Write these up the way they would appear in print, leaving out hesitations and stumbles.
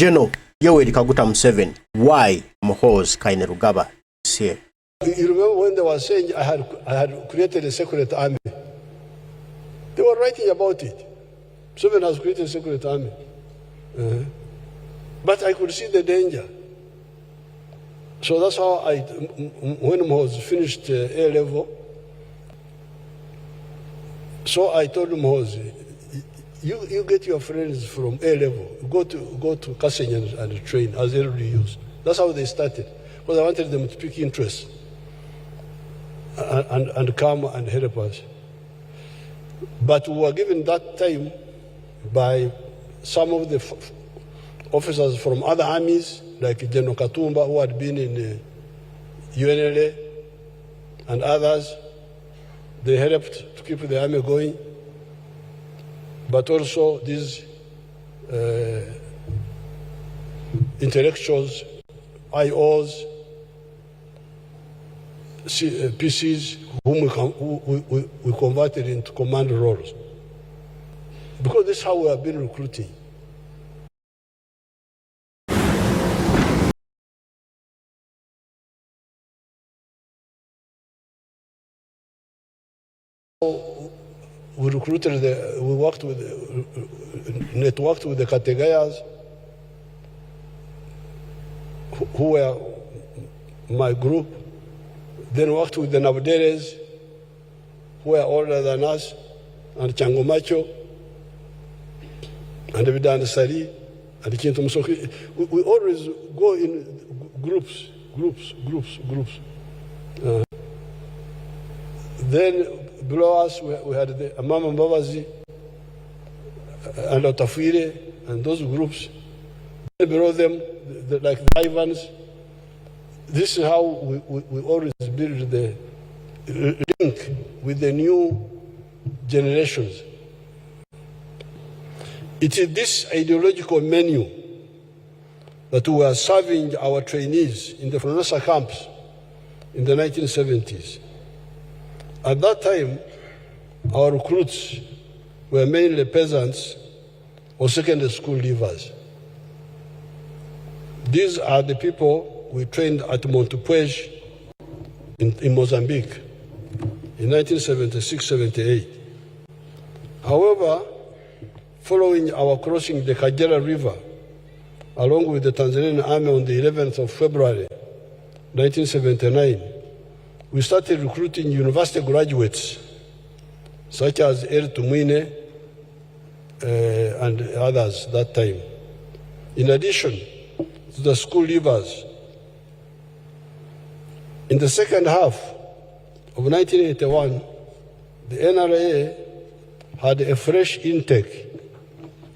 General Yoweri Kaguta Museveni, why Muhoozi Kainerugaba is here? You remember when they were saying I had created a secret army? They were writing about it. Museveni has created a secret army. But I could see the danger. So that's how when Muhoozi finished A level, so I told Muhoozi, you get your friends from A level, go to Kasenya and train as LDUs. That's how they started, because I wanted them to pick interest and come and help us. But we were given that time by some of the officers from other armies, like General Katumba, who had been in UNLA, and others. They helped to keep the army going. But also these intellectuals, IOs, PCs, whom we converted into command roles. Because this is how we have been recruiting. We recruited, we worked with, networked with the Kategayas, who were my group, then worked with the Nabderes, who were older than us, and Changomacho, and Vidan Sari, and Kintum Musoki. We always go in groups. Then below us, we had the Amama Mbabazi and Otafire and those groups. Then below them, like the Ivans. This is how we always build the link with the new generations. It is this ideological menu that we are serving our trainees in the Fronosa camps in the 1970s. At that time, our recruits were mainly peasants or secondary school leavers. These are the people we trained at Montepuez in Mozambique in 1976-78. However, following our crossing the Kagera River, along with the Tanzanian army on the 11th of February, 1979, we started recruiting university graduates, such as El Tumwine and others that time. In addition to the school leavers, in the second half of 1981, the NRA had a fresh intake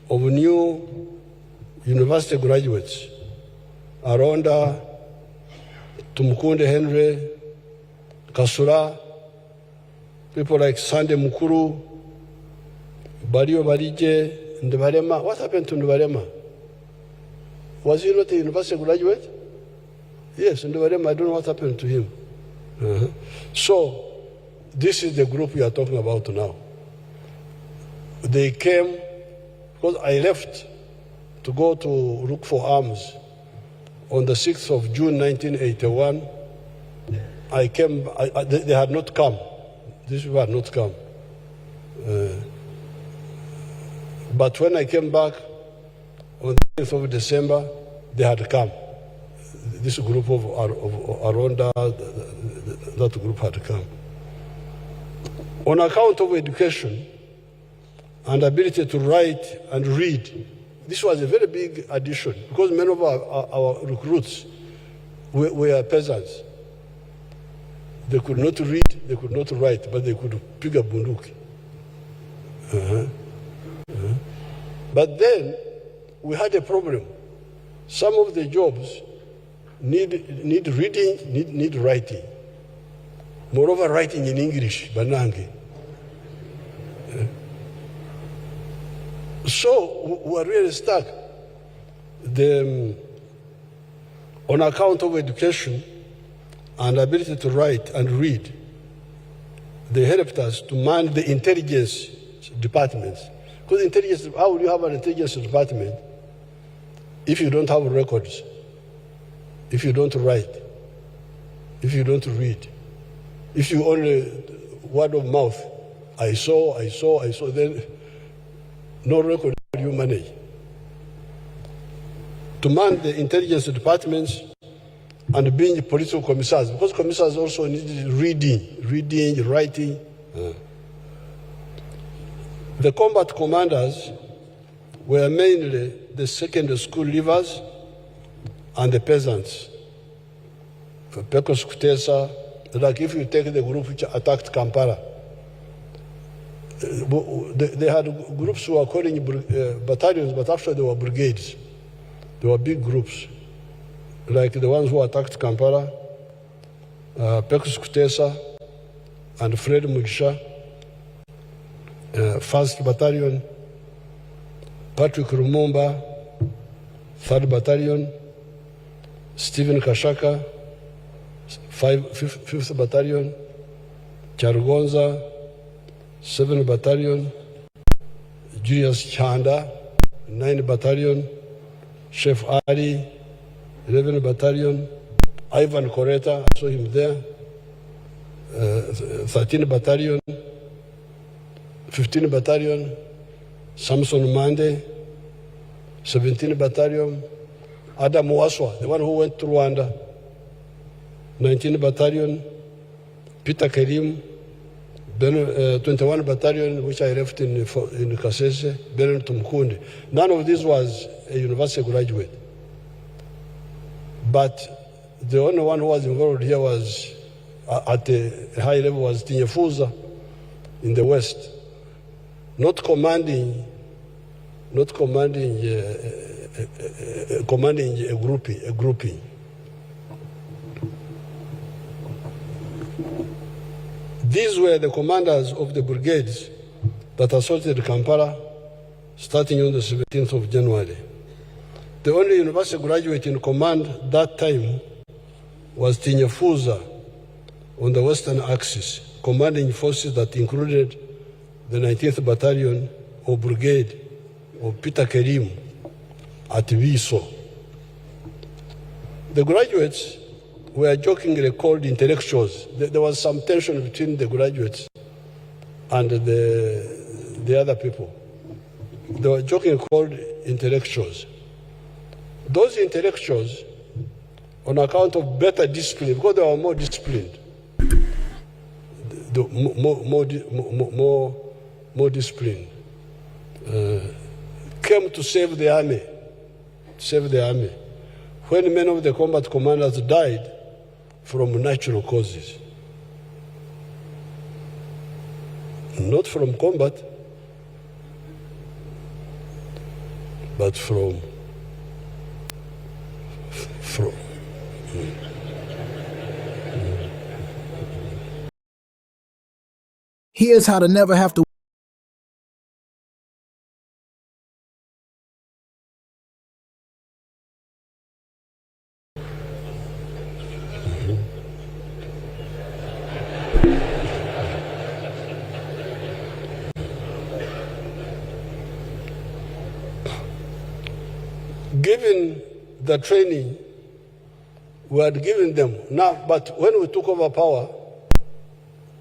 of new university graduates around Tumukunde Henry, Kasura, people like Sande Mukuru, Bario Barije, Ndebarema. What happened to Ndebarema? Was he not a university graduate? Yes, Ndebarema, I don't know what happened to him. So, this is the group we are talking about now. They came, because I left to go to look for arms on the 6th of June, 1981. I came, they had not come. These people had not come. But when I came back on the 8th of December, they had come. This group of Aronda, that group had come. On account of education and ability to write and read, this was a very big addition, because many of our recruits were peasants. They could not read, they could not write, but they could pick a bunduki. But then we had a problem. Some of the jobs need reading, need writing. Moreover, writing in English, banange. So we are really stuck. On account of education and ability to write and read, they helped us to man the intelligence departments. Because intelligence, how will you have an intelligence department if you don't have records, if you don't write, if you don't read, if you only word of mouth, I saw, then no record you manage. To man the intelligence departments and being political commissars, because commissars also need reading, writing. The combat commanders were mainly the secondary school leavers and the peasants. Pecos Kutesa, like if you take the group which attacked Kampala, they had groups who were calling battalions, but actually they were brigades. They were big groups, like the ones who attacked Kampala, Pecos Kutesa and Fred Mugisha, 1st Battalion, Patrick Lumumba, 3rd Battalion, Stephen Kashaka, 5th Battalion, Chargonza, 7th Battalion, Julius Chanda, 9th Battalion, Chef Ali, 11th Battalion, Ivan Koreta, I saw him there, 13th Battalion, 15th Battalion, Samson Mande, 17th Battalion, Adam Waswa, the one who went to Rwanda, 19th Battalion, Peter Kerim, 21 Battalion, which I left in Kasese, Belen Tumkundi. None of this was a university graduate. But the only one who was involved here was, at a high level, was Tinyefuza in the West, not commanding a grouping. These were the commanders of the brigades that assaulted Kampala starting on the 17th of January. The only university graduate in command that time was Tinyefuza on the western axis, commanding forces that included the 19th Battalion or Brigade of Peter Kerim at Viso. The graduates were jokingly called intellectuals. There was some tension between the graduates and the other people. They were jokingly called intellectuals. Those intellectuals, on account of better discipline, because they were more disciplined, more disciplined, came to save the army. When many of the combat commanders died from natural causes, not from combat, but from. Here's how to never have to given the training we had given them. Now, but when we took over power,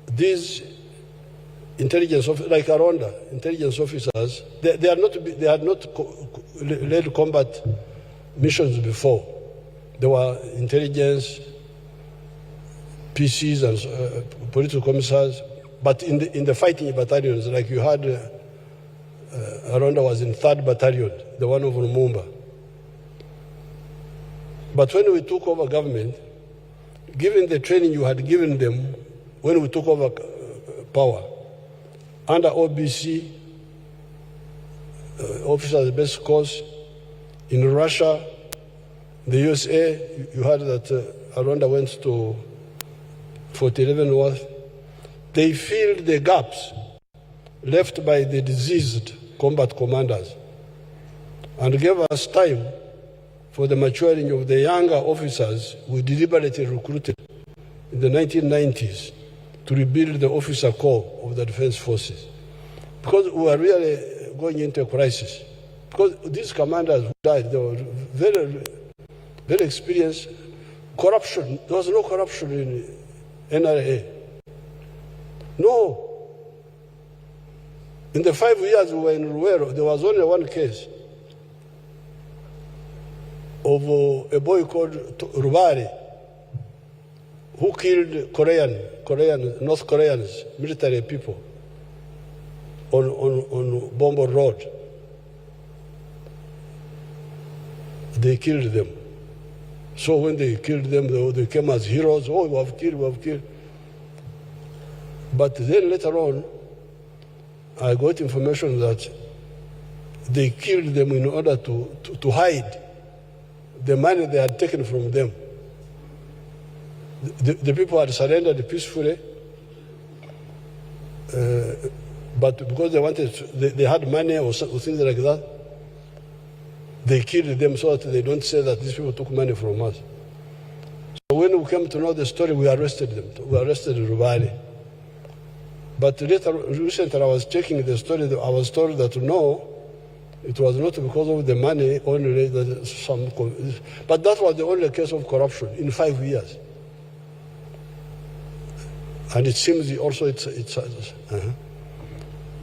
these intelligence officers, like Aronda, intelligence officers, they had not led combat missions before. They were intelligence, PCs and political commissars, but in the fighting battalions, like you had, Aronda was in 3rd Battalion, the one of Lumumba. But when we took over government, given the training you had given them when we took over power, under OBC, officers basic course, in Russia, the USA, you heard that Aronda went to 411 North. They filled the gaps left by the diseased combat commanders and gave us time for the maturing of the younger officers we deliberately recruited in the 1990s to rebuild the officer corps of the defense forces. Because we were really going into a crisis. Because these commanders who died, they were very, very experienced. Corruption, there was no corruption in NRA. No. In the 5 years we were in Ruero, there was only one case of a boy called Rubari who killed North Koreans, military people on Bombo Road. They killed them. So when they killed them, they came as heroes. Oh, we have killed, we have killed. But then later on, I got information that they killed them in order to hide the money they had taken from them. The people had surrendered peacefully, but because they wanted, they had money or things like that, they killed them so that they don't say that these people took money from us. So when we came to know the story, we arrested them. We arrested Rubani. But recently I was checking the story, I was told that no, it was not because of the money only, that some, but that was the only case of corruption in 5 years. And it seems also it's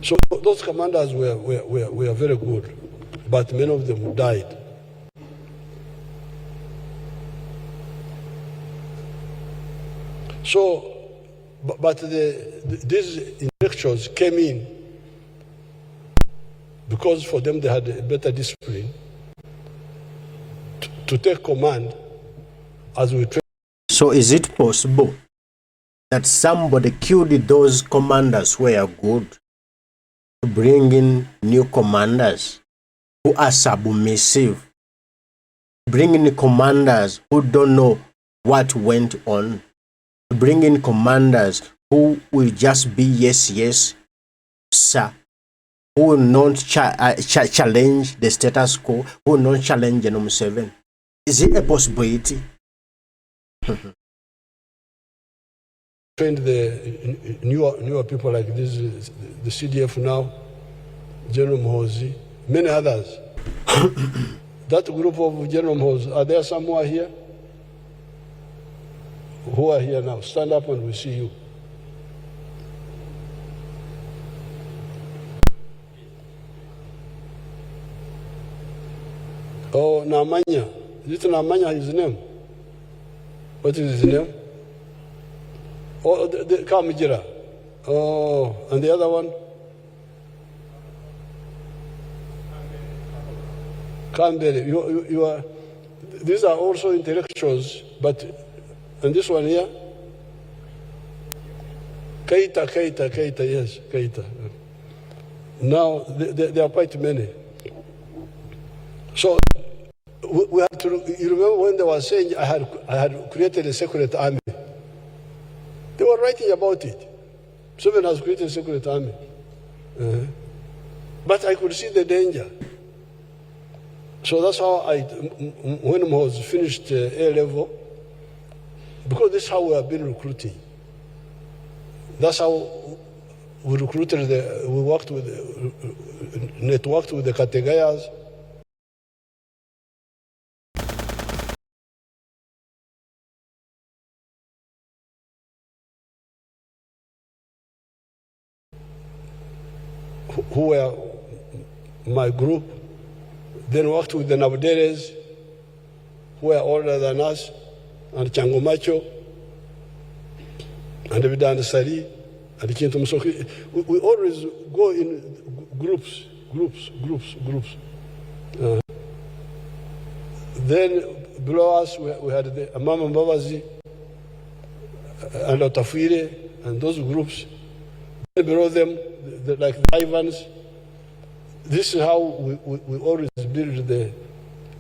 So those commanders were very good, but many of them died. So, but these intellectuals came in because for them they had a better discipline to take command as we train. So is it possible that somebody killed those commanders who are good to bring in new commanders who are submissive, bring in commanders who don't know what went on, bring in commanders who will just be yes, yes, sir, who will not challenge the status quo, who will not challenge General Museveni? Is it a possibility? Trained the newer people like this, the CDF now, General Muhoozi, many others. That group of General Muhoozi, are there somewhere here? Who are here now? Stand up and we see you. Oh, Namanya. Is it Namanya his name? What is his name? Oh, the Kamijira. Oh, and the other one? Kambere. You are, these are also intellectuals, but, and this one here? Keita, yes, Keita. Now, there are quite many. So, we have to, you remember when they were saying I had created a secret army? They were writing about it. Museveni has created a secret army. But I could see the danger. So that's how when I was finished A level, because this is how we have been recruiting. That's how we recruited, we worked with, networked with the Kategayas. Who were my group, then worked with the Nabuderes, who were older than us, and Changomacho, and Evidana Sari, and Kinto Musoki. We always go in groups. Then below us, we had the Amama Mbabazi, and Otafire, and those groups. Then below them, like the Ivans. This is how we always build the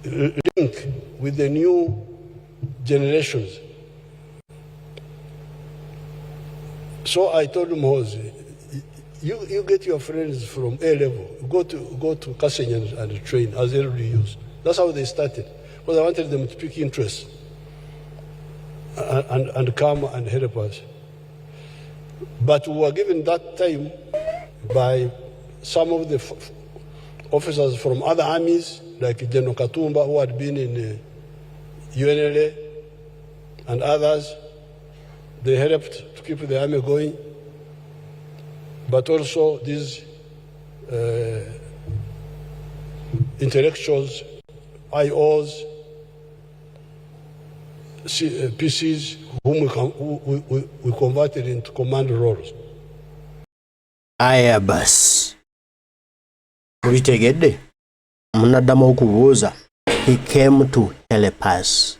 link with the new generations. So I told Muhoozi, you get your friends from A level, go to Kasenya and train as LDUs. That's how they started, because I wanted them to pick interest and come and help us. But we were given that time by some of the officers from other armies, like General Katumba, who had been in UNLA, and others. They helped to keep the army going. But also these intellectuals, IOs, PCs, whom we converted into command roles. Aya basi. Mubitegedde? Munaddamu okubuuza. He came to help us.